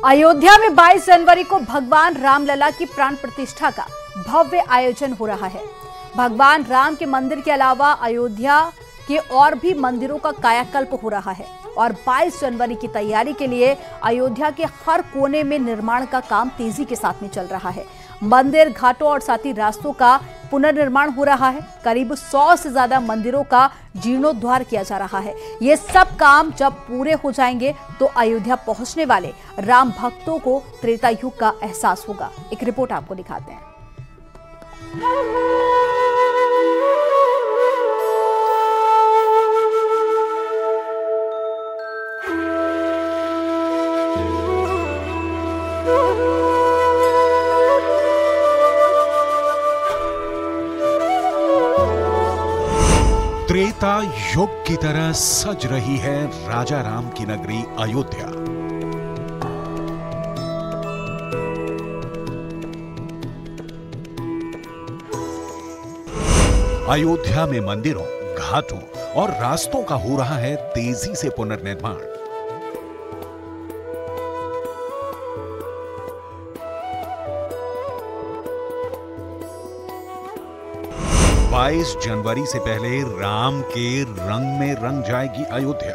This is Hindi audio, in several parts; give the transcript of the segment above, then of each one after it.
अयोध्या में 22 जनवरी को भगवान रामलला की प्राण प्रतिष्ठा का भव्य आयोजन हो रहा है। भगवान राम के मंदिर के अलावा अयोध्या के और भी मंदिरों का कायाकल्प हो रहा है और 22 जनवरी की तैयारी के लिए अयोध्या के हर कोने में निर्माण का काम तेजी के साथ में चल रहा है। मंदिर, घाटों और साथ ही रास्तों का पुनर्निर्माण हो रहा है। करीब 100 से ज्यादा मंदिरों का जीर्णोद्धार किया जा रहा है। ये सब काम जब पूरे हो जाएंगे तो अयोध्या पहुंचने वाले राम भक्तों को त्रेता युग का एहसास होगा। एक रिपोर्ट आपको दिखाते हैं। त्रेता युग की तरह सज रही है राजा राम की नगरी अयोध्या। अयोध्या में मंदिरों, घाटों और रास्तों का हो रहा है तेजी से पुनर्निर्माण। बाईस जनवरी से पहले राम के रंग में रंग जाएगी अयोध्या।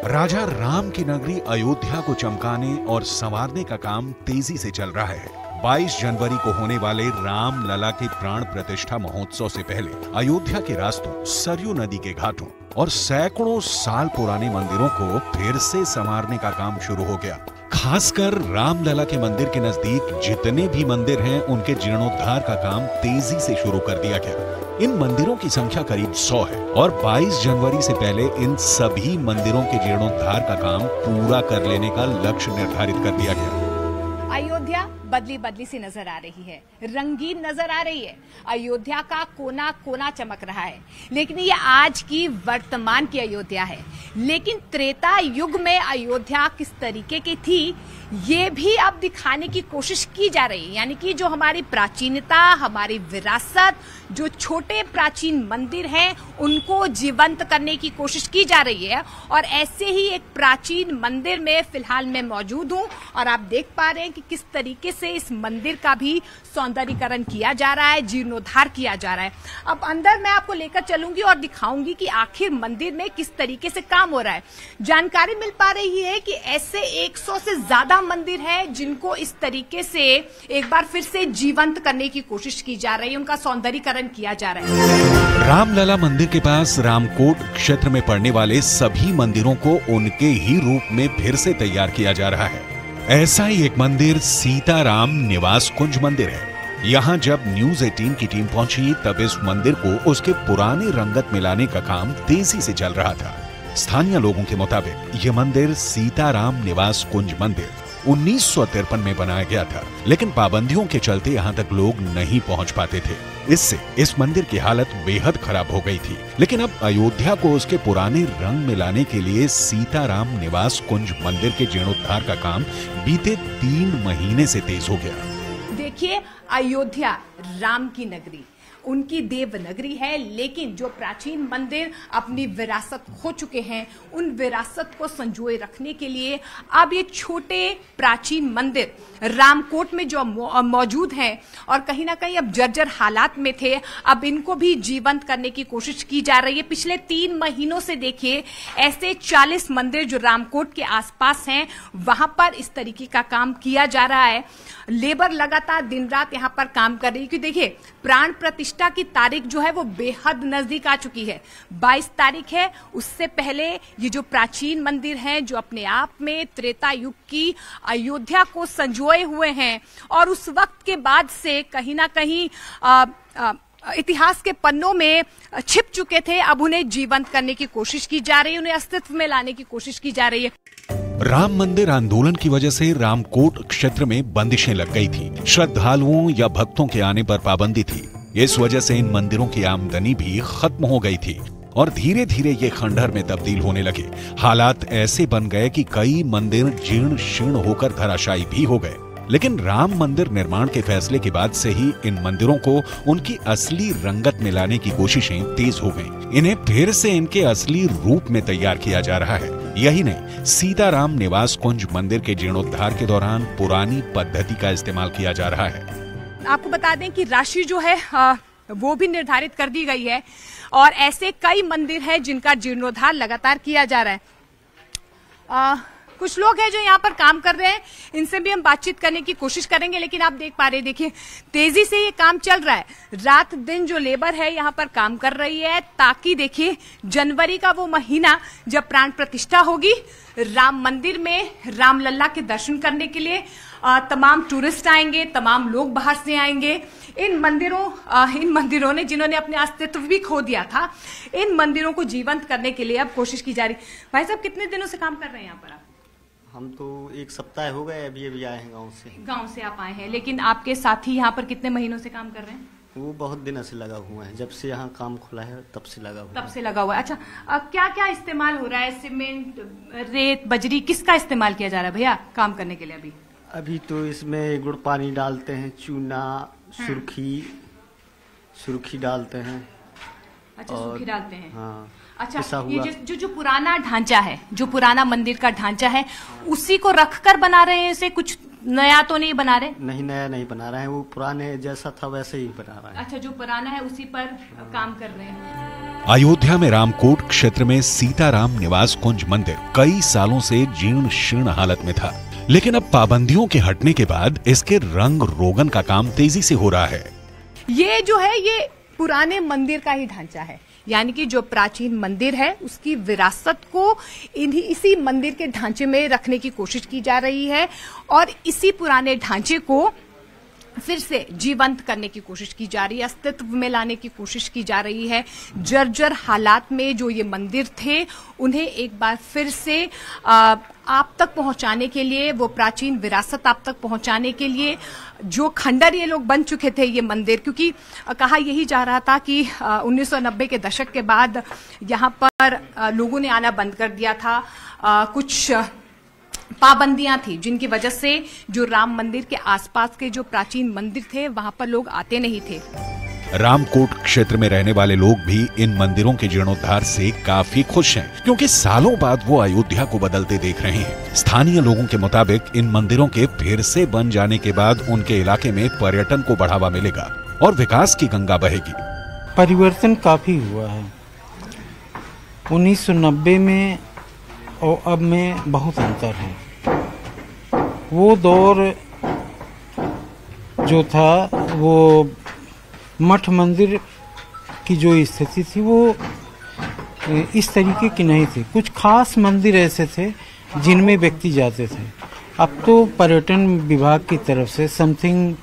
राजा राम की नगरी अयोध्या को चमकाने और संवारने का काम तेजी से चल रहा है। 22 जनवरी को होने वाले राम लला के प्राण प्रतिष्ठा महोत्सव से पहले अयोध्या के रास्तों, सरयू नदी के घाटों और सैकड़ों साल पुराने मंदिरों को फिर से संवारने का काम शुरू हो गया। खासकर रामलला के मंदिर के नजदीक जितने भी मंदिर हैं, उनके जीर्णोद्धार का काम तेजी से शुरू कर दिया गया। इन मंदिरों की संख्या करीब 100 है और 22 जनवरी से पहले इन सभी मंदिरों के जीर्णोद्धार का काम पूरा कर लेने का लक्ष्य निर्धारित कर दिया गया। अयोध्या बदली बदली सी नजर आ रही है, रंगीन नजर आ रही है। अयोध्या का कोना कोना चमक रहा है, लेकिन ये आज की वर्तमान की अयोध्या है। लेकिन त्रेता युग में अयोध्या किस तरीके की थी, ये भी अब दिखाने की कोशिश की जा रही है। यानी कि जो हमारी प्राचीनता, हमारी विरासत, जो छोटे प्राचीन मंदिर हैं, उनको जीवंत करने की कोशिश की जा रही है। और ऐसे ही एक प्राचीन मंदिर में फिलहाल मैं मौजूद हूं और आप देख पा रहे हैं कि किस तरीके से इस मंदिर का भी सौंदर्यीकरण किया जा रहा है, जीर्णोद्धार किया जा रहा है। अब अंदर मैं आपको लेकर चलूंगी और दिखाऊंगी कि आखिर मंदिर में किस तरीके से काम हो रहा है। जानकारी मिल पा रही है कि ऐसे 100 से ज्यादा मंदिर है जिनको इस तरीके से एक बार फिर से जीवंत करने की कोशिश की जा रही है, उनका सौंदर्यीकरण किया जा रहा है। रामलला मंदिर के पास रामकोट क्षेत्र में पड़ने वाले सभी मंदिरों को उनके ही रूप में फिर से तैयार किया जा रहा है। ऐसा ही एक मंदिर सीताराम निवास कुंज मंदिर है। यहाँ जब न्यूज 18 की टीम पहुंची तब इस मंदिर को उसके पुराने रंगत में लाने का काम तेजी से चल रहा था। स्थानीय लोगों के मुताबिक ये मंदिर सीताराम निवास कुंज मंदिर 1953 में बनाया गया था, लेकिन पाबंदियों के चलते यहाँ तक लोग नहीं पहुँच पाते थे। इससे इस मंदिर की हालत बेहद खराब हो गई थी। लेकिन अब अयोध्या को उसके पुराने रंग में लाने के लिए सीताराम निवास कुंज मंदिर के जीर्णोद्धार का काम बीते 3 महीने से तेज हो गया। देखिए, अयोध्या राम की नगरी, उनकी देव नगरी है, लेकिन जो प्राचीन मंदिर अपनी विरासत खो चुके हैं, उन विरासत को संजोए रखने के लिए अब ये छोटे प्राचीन मंदिर रामकोट में जो मौजूद हैं और कहीं ना कहीं अब जर्जर हालात में थे, अब इनको भी जीवंत करने की कोशिश की जा रही है। पिछले 3 महीनों से देखिए ऐसे 40 मंदिर जो रामकोट के आसपास हैं, वहां पर इस तरीके का काम किया जा रहा है। लेबर लगातार दिन रात यहाँ पर काम कर रही है, क्योंकि देखिए प्राण प्रतिष्ठा की तारीख जो है वो बेहद नजदीक आ चुकी है। 22 तारीख है। उससे पहले ये जो प्राचीन मंदिर हैं, जो अपने आप में त्रेता युग की अयोध्या को संजोए हुए हैं और उस वक्त के बाद से कहीं ना कहीं इतिहास के पन्नों में छिप चुके थे, अब उन्हें जीवंत करने की कोशिश की जा रही है, उन्हें अस्तित्व में लाने की कोशिश की जा रही है। राम मंदिर आंदोलन की वजह से रामकोट क्षेत्र में बंदिशें लग गई थी। श्रद्धालुओं या भक्तों के आने पर पाबंदी थी। इस वजह से इन मंदिरों की आमदनी भी खत्म हो गई थी और धीरे धीरे ये खंडहर में तब्दील होने लगे। हालात ऐसे बन गए कि कई मंदिर जीर्ण शीर्ण होकर धराशायी भी हो गए। लेकिन राम मंदिर निर्माण के फैसले के बाद से ही इन मंदिरों को उनकी असली रंगत में लाने की कोशिशें तेज हो गईं। इन्हें फिर से इनके असली रूप में तैयार किया जा रहा है। यही नहीं, सीताराम निवास कुंज मंदिर के जीर्णोद्धार के दौरान पुरानी पद्धति का इस्तेमाल किया जा रहा है। आपको बता दें कि राशि जो है वो भी निर्धारित कर दी गई है और ऐसे कई मंदिर हैं जिनका जीर्णोद्धार लगातार किया जा रहा है। कुछ लोग हैं जो यहाँ पर काम कर रहे हैं, इनसे भी हम बातचीत करने की कोशिश करेंगे, लेकिन आप देख पा रहे हैं, देखिए तेजी से ये काम चल रहा है। रात दिन जो लेबर है यहाँ पर काम कर रही है, ताकि देखिए जनवरी का वो महीना जब प्राण प्रतिष्ठा होगी, राम मंदिर में रामलला के दर्शन करने के लिए तमाम टूरिस्ट आएंगे, तमाम लोग बाहर से आएंगे। इन मंदिरों ने जिन्होंने अपने अस्तित्व भी खो दिया था, इन मंदिरों को जीवंत करने के लिए अब कोशिश की जा रही। भाई साहब, कितने दिनों से काम कर रहे हैं यहाँ पर आप? हम तो एक सप्ताह हो गए, अभी आए हैं गांव से। गांव से आप आए हैं, लेकिन आपके साथी यहाँ पर कितने महीनों से काम कर रहे हैं? वो बहुत दिनों से लगा हुआ है, जब से यहाँ काम खुला है तब से लगा हुआ है। अच्छा, क्या क्या इस्तेमाल हो रहा है? सीमेंट, रेत, बजरी, किसका इस्तेमाल किया जा रहा है भैया काम करने के लिए? अभी तो इसमें गुड़ पानी डालते हैं, चूना, सुर्खी डालते हैं। अच्छा, सुर्खी डालते हैं। हाँ। अच्छा, ये जो पुराना ढांचा है, जो पुराना मंदिर का ढांचा है, उसी को रखकर बना रहे हैं? इसे कुछ नया तो नहीं बना रहे? नहीं, नया नहीं बना रहे हैं, वो पुराने जैसा था वैसे ही बना रहे हैं। अच्छा, जो पुराना है उसी पर काम कर रहे हैं। अयोध्या में रामकोट क्षेत्र में सीताराम निवास कुंज मंदिर कई सालों से जीर्ण शीर्ण हालत में था, लेकिन अब पाबंदियों के हटने के बाद इसके रंग रोगन का काम तेजी से हो रहा है। ये जो है, ये पुराने मंदिर का ही ढांचा है, यानी कि जो प्राचीन मंदिर है उसकी विरासत को इसी मंदिर के ढांचे में रखने की कोशिश की जा रही है और इसी पुराने ढांचे को फिर से जीवंत करने की कोशिश की जा रही है, अस्तित्व में लाने की कोशिश की जा रही है। जर्जर हालात में जो ये मंदिर थे, उन्हें एक बार फिर से आप तक पहुंचाने के लिए, वो प्राचीन विरासत आप तक पहुंचाने के लिए, जो खंडर ये लोग बन चुके थे ये मंदिर, क्योंकि कहा यही जा रहा था कि 1990 के दशक के बाद यहाँ पर लोगों ने आना बंद कर दिया था। कुछ पाबंदियां थी जिनकी वजह से जो राम मंदिर के आसपास के जो प्राचीन मंदिर थे वहां पर लोग आते नहीं थे। रामकोट क्षेत्र में रहने वाले लोग भी इन मंदिरों के जीर्णोद्धार से काफी खुश हैं, क्योंकि सालों बाद वो अयोध्या को बदलते देख रहे हैं। स्थानीय लोगों के मुताबिक इन मंदिरों के फिर से बन जाने के बाद उनके इलाके में पर्यटन को बढ़ावा मिलेगा और विकास की गंगा बहेगी। परिवर्तन काफी हुआ है 1990 में और अब में बहुत अंतर है। वो दौर जो था, वो मठ मंदिर की जो स्थिति थी वो इस तरीके की नहीं थी। कुछ खास मंदिर ऐसे थे जिनमें व्यक्ति जाते थे। अब तो पर्यटन विभाग की तरफ से समथिंग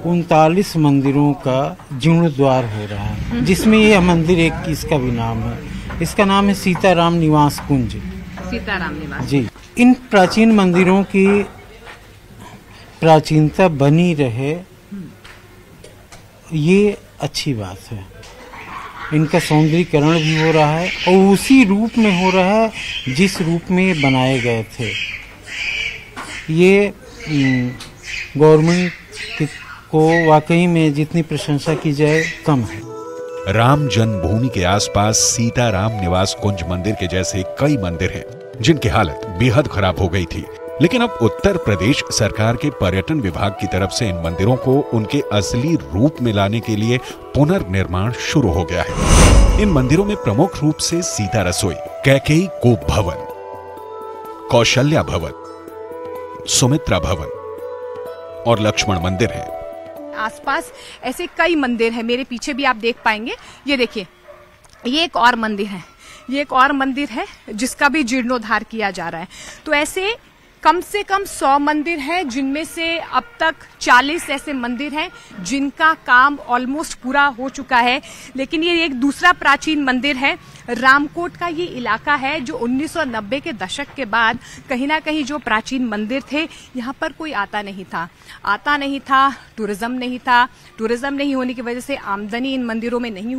39 मंदिरों का जीर्णोद्धार हो रहा है, जिसमें यह मंदिर एक इसका भी नाम है। इसका नाम है सीताराम निवास कुंज। सीताराम निवास जी। इन प्राचीन मंदिरों की प्राचीनता बनी रहे, ये अच्छी बात है। इनका सौंदर्यीकरण भी हो रहा है और उसी रूप में हो रहा है जिस रूप में बनाए गए थे। ये गवर्नमेंट को वाकई में जितनी प्रशंसा की जाए कम है। राम जन्मभूमि के आसपास सीताराम निवास कुंज मंदिर के जैसे कई मंदिर हैं जिनकी हालत बेहद खराब हो गई थी, लेकिन अब उत्तर प्रदेश सरकार के पर्यटन विभाग की तरफ से इन मंदिरों को उनके असली रूप में लाने के लिए पुनर्निर्माण शुरू हो गया है। इन मंदिरों में प्रमुख रूप से सीता रसोई, कैकेयी गोप भवन, कौशल्या भवन, सुमित्रा भवन और लक्ष्मण मंदिर है। आसपास ऐसे कई मंदिर हैं, मेरे पीछे भी आप देख पाएंगे। ये देखिए, ये एक और मंदिर है, ये एक और मंदिर है जिसका भी जीर्णोद्धार किया जा रहा है। तो ऐसे कम से कम 100 मंदिर हैं, जिनमें से अब तक 40 ऐसे मंदिर हैं जिनका काम ऑलमोस्ट पूरा हो चुका है। लेकिन ये एक दूसरा प्राचीन मंदिर है। रामकोट का ये इलाका है जो 1990 के दशक के बाद कहीं ना कहीं जो प्राचीन मंदिर थे, यहाँ पर कोई आता नहीं था, टूरिज्म नहीं था। टूरिज्म नहीं होने की वजह से आमदनी इन मंदिरों में नहीं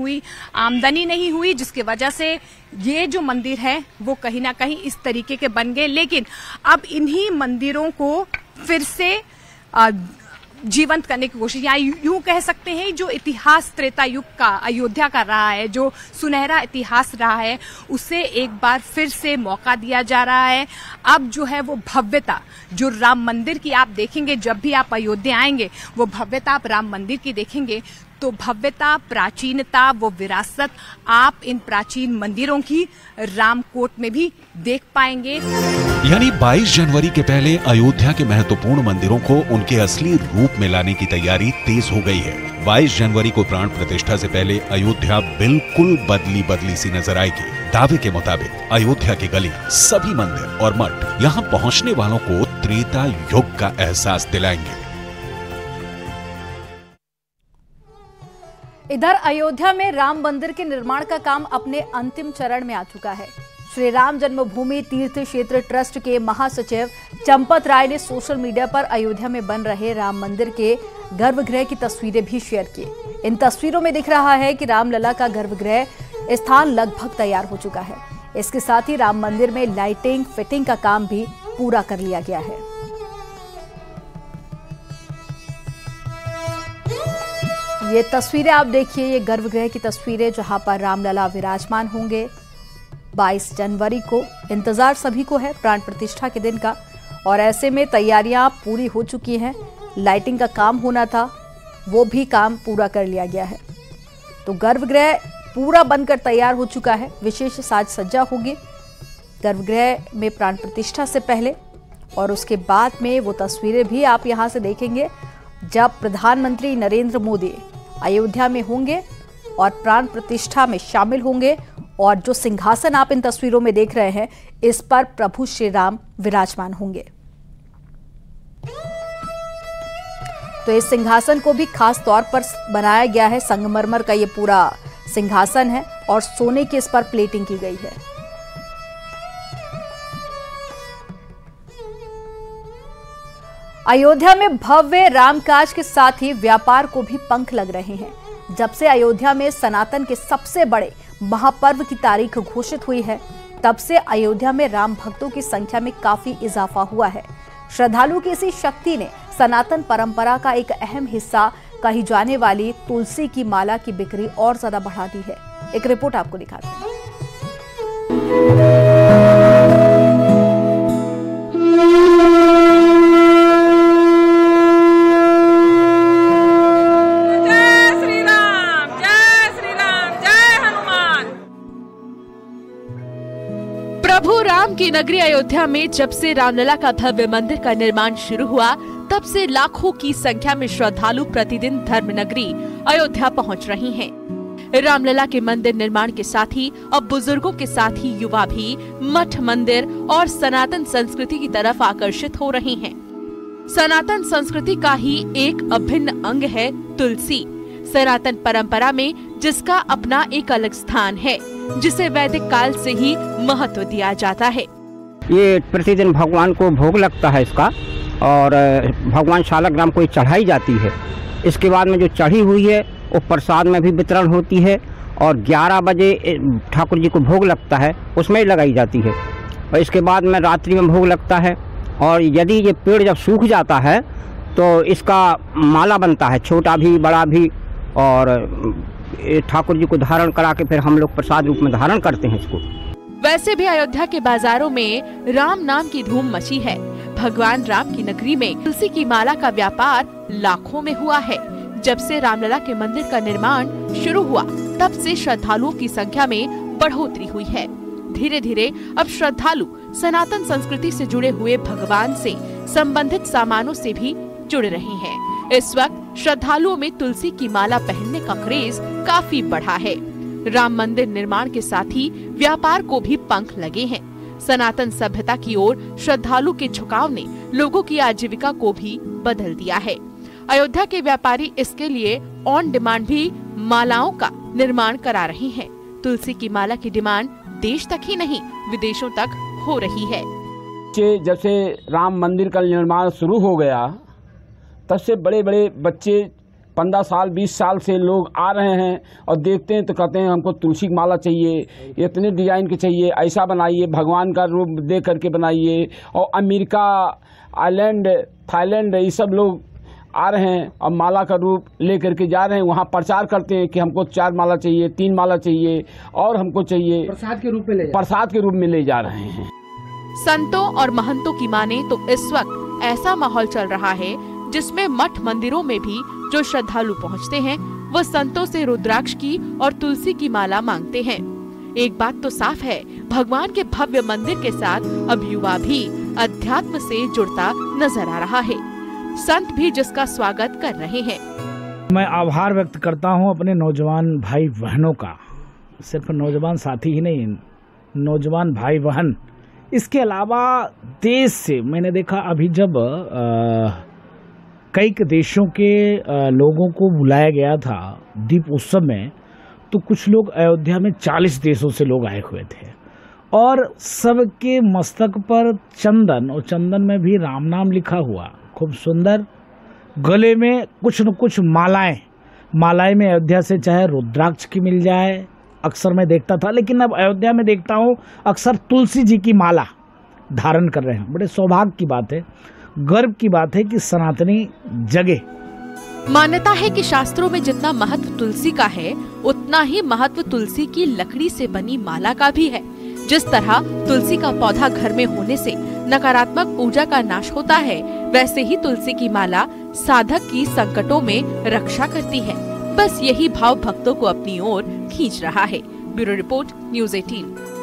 हुई, जिसकी वजह से ये जो मंदिर है वो कहीं ना कहीं इस तरीके के बन गए। लेकिन अब इन्हीं मंदिरों को फिर से जीवंत करने की कोशिश, या यूं कह सकते हैं जो इतिहास त्रेता युग का अयोध्या का रहा है, जो सुनहरा इतिहास रहा है, उसे एक बार फिर से मौका दिया जा रहा है। अब जो है वो भव्यता जो राम मंदिर की आप देखेंगे, जब भी आप अयोध्या आएंगे वो भव्यता आप राम मंदिर की देखेंगे, तो भव्यता, प्राचीनता, वो विरासत आप इन प्राचीन मंदिरों की रामकोट में भी देख पाएंगे। यानी 22 जनवरी के पहले अयोध्या के महत्वपूर्ण मंदिरों को उनके असली रूप में लाने की तैयारी तेज हो गई है। 22 जनवरी को प्राण प्रतिष्ठा से पहले अयोध्या बिल्कुल बदली सी नजर आएगी। दावे के मुताबिक अयोध्या की गली, सभी मंदिर और मठ यहाँ पहुँचने वालों को त्रेता युग का एहसास दिलाएंगे। इधर अयोध्या में राम मंदिर के निर्माण का काम अपने अंतिम चरण में आ चुका है। श्री राम जन्मभूमि तीर्थ क्षेत्र ट्रस्ट के महासचिव चंपत राय ने सोशल मीडिया पर अयोध्या में बन रहे राम मंदिर के गर्भगृह की तस्वीरें भी शेयर की। इन तस्वीरों में दिख रहा है कि रामलला का गर्भगृह स्थान लगभग तैयार हो चुका है। इसके साथ ही राम मंदिर में लाइटिंग फिटिंग का काम भी पूरा कर लिया गया है। ये तस्वीरें आप देखिए, ये गर्भगृह की तस्वीरें जहां पर रामलला विराजमान होंगे। 22 जनवरी को इंतजार सभी को है प्राण प्रतिष्ठा के दिन का, और ऐसे में तैयारियां पूरी हो चुकी हैं। लाइटिंग का काम होना था, वो भी काम पूरा कर लिया गया है। तो गर्भगृह पूरा बनकर तैयार हो चुका है। विशेष साज सज्जा होगी गर्भगृह में प्राण प्रतिष्ठा से पहले, और उसके बाद में वो तस्वीरें भी आप यहां से देखेंगे जब प्रधानमंत्री नरेंद्र मोदी अयोध्या में होंगे और प्राण प्रतिष्ठा में शामिल होंगे। और जो सिंहासन आप इन तस्वीरों में देख रहे हैं, इस पर प्रभु श्री राम विराजमान होंगे। तो इस सिंहासन को भी खास तौर पर बनाया गया है। संगमरमर का ये पूरा सिंहासन है और सोने की इस पर प्लेटिंग की गई है। अयोध्या में भव्य रामकाज के साथ ही व्यापार को भी पंख लग रहे हैं। जब से अयोध्या में सनातन के सबसे बड़े महापर्व की तारीख घोषित हुई है, तब से अयोध्या में राम भक्तों की संख्या में काफी इजाफा हुआ है। श्रद्धालु की इसी शक्ति ने सनातन परंपरा का एक अहम हिस्सा कही जाने वाली तुलसी की माला की बिक्री और ज्यादा बढ़ा दी है। एक रिपोर्ट आपको दिखाते हैं। प्रभु राम की नगरी अयोध्या में जब से रामलला का भव्य मंदिर का निर्माण शुरू हुआ, तब से लाखों की संख्या में श्रद्धालु प्रतिदिन धर्म नगरी अयोध्या पहुंच रही हैं। रामलला के मंदिर निर्माण के साथ ही अब बुजुर्गों के साथ ही युवा भी मठ मंदिर और सनातन संस्कृति की तरफ आकर्षित हो रहे हैं। सनातन संस्कृति का ही एक अभिन्न अंग है तुलसी। सनातन परंपरा में जिसका अपना एक अलग स्थान है, जिसे वैदिक काल से ही महत्व दिया जाता है। ये प्रतिदिन भगवान को भोग लगता है इसका, और भगवान शालग्राम को चढ़ाई जाती है। इसके बाद में जो चढ़ी हुई है वो प्रसाद में भी वितरण होती है, और 11 बजे ठाकुर जी को भोग लगता है, उसमें ही लगाई जाती है। और इसके बाद में रात्रि में भोग लगता है, और यदि ये पेड़ जब सूख जाता है तो इसका माला बनता है, छोटा भी बड़ा भी, और ठाकुर जी को धारण करा के फिर हम लोग प्रसाद रूप में धारण करते हैं इसको। वैसे भी अयोध्या के बाजारों में राम नाम की धूम मची है। भगवान राम की नगरी में तुलसी की माला का व्यापार लाखों में हुआ है। जब से रामलला के मंदिर का निर्माण शुरू हुआ, तब से श्रद्धालुओं की संख्या में बढ़ोतरी हुई है। धीरे धीरे अब श्रद्धालु सनातन संस्कृति से जुड़े हुए भगवान से संबंधित सामानों से भी जुड़ रहे हैं। इस वक्त श्रद्धालुओं में तुलसी की माला पहनने का क्रेज काफी बढ़ा है। राम मंदिर निर्माण के साथ ही व्यापार को भी पंख लगे हैं। सनातन सभ्यता की ओर श्रद्धालु के झुकाव ने लोगों की आजीविका को भी बदल दिया है। अयोध्या के व्यापारी इसके लिए ऑन डिमांड भी मालाओं का निर्माण करा रहे हैं। तुलसी की माला की डिमांड देश तक ही नहीं, विदेशों तक हो रही है। जब से राम मंदिर का निर्माण शुरू हो गया, तब से बड़े बड़े बच्चे 15 साल 20 साल से लोग आ रहे हैं और देखते हैं तो कहते हैं हमको तुलसी की माला चाहिए, इतने डिजाइन के चाहिए, ऐसा बनाइए, भगवान का रूप दे करके बनाइए। और अमेरिका, आइलैंड, थाईलैंड, ये सब लोग आ रहे हैं और माला का रूप ले करके जा रहे हैं, वहाँ प्रचार करते हैं कि हमको 4 माला चाहिए, 3 माला चाहिए और हमको चाहिए, प्रसाद के रूप में ले जा रहे हैं। संतों और महंतों की माने तो इस वक्त ऐसा माहौल चल रहा है जिसमें मठ मंदिरों में भी जो श्रद्धालु पहुंचते हैं वो संतों से रुद्राक्ष की और तुलसी की माला मांगते हैं। एक बात तो साफ है, भगवान के भव्य मंदिर के साथ अब युवा भी अध्यात्म से जुड़ता नजर आ रहा है। संत भी जिसका स्वागत कर रहे हैं। मैं आभार व्यक्त करता हूं अपने नौजवान भाई बहनों का, सिर्फ नौजवान साथी ही नहीं, नौजवान भाई बहन। इसके अलावा देश से मैंने देखा अभी जब कई देशों के लोगों को बुलाया गया था दीप उत्सव में, तो कुछ लोग अयोध्या में 40 देशों से लोग आए हुए थे और सबके मस्तक पर चंदन, और चंदन में भी राम नाम लिखा हुआ, खूब सुंदर। गले में कुछ न कुछ मालाएं में अयोध्या से चाहे रुद्राक्ष की मिल जाए, अक्सर मैं देखता था, लेकिन अब अयोध्या में देखता हूँ अक्सर तुलसी जी की माला धारण कर रहे हैं। बड़े सौभाग्य की बात है, गर्व की बात है कि सनातनी जगे। मान्यता है कि शास्त्रों में जितना महत्व तुलसी का है उतना ही महत्व तुलसी की लकड़ी से बनी माला का भी है। जिस तरह तुलसी का पौधा घर में होने से नकारात्मक ऊर्जा का नाश होता है, वैसे ही तुलसी की माला साधक की संकटों में रक्षा करती है। बस यही भाव भक्तों को अपनी ओर खींच रहा है। Bureau report, news 18।